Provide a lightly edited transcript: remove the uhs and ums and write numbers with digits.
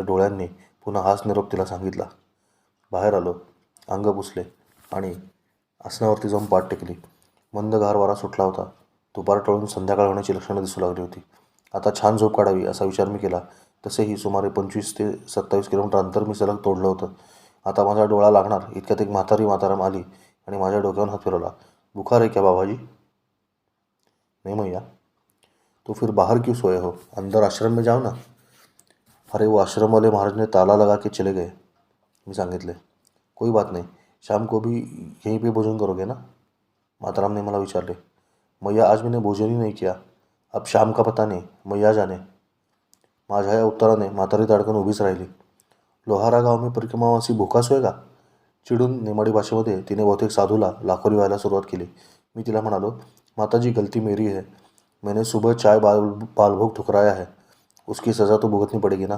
त्या डोळ्यांनी पुन्हा हाच निरोप तिला सांगितला. बाहेर आलो, अंग पुसले आणि आसनावरती जाऊन पाठ टेकली. मंद गार वारा सुटला होता. दुपार टळून संध्याकाळ होण्याची लक्षणं दिसू लागली होती. आता छान झोप काढावी असा विचार मी केला. तसेही सुमारे 25 ते 27 किलोमीटर अंतर मी सलग तोडलं होतं. आता माझा डोळा लागणार इतक्यात एक म्हातारी माताराम आली आणि माझ्या डोक्यावर हात फिरवला. बुखार है क्या बाबाजी? नहीं मैया. तो फिर बाहर क्यों सोए हो? अंदर आश्रम में जाओ ना. अरे वो आश्रम वाले महाराज ने ताला लगा के चले गए, मी सांगितले. कोई बात नहीं, शाम को भी यहीं पे भोजन करोगे ना? माताराम ने मला विचारले. मैया आज मैंने भोजन ही नहीं किया. अब शाम का पता नहीं, मैया जाने. माझ्या या उत्तराने म्हातारी ताडकन उभीच राहिली. लोहारा गाव में परिक्रमावासी भुका सोयगा? चिडून नेमाडी भाषेमध्ये तिने बहुतेक साधूला लाखोरी व्हायला सुरुवात केली. मी तिला म्हणालो, माताजी गलती मेरी है. मैंने सुबह चाय बालभोग ठुकराया है. उसकी सज़ा तो भुगतनी पड़ेगी ना.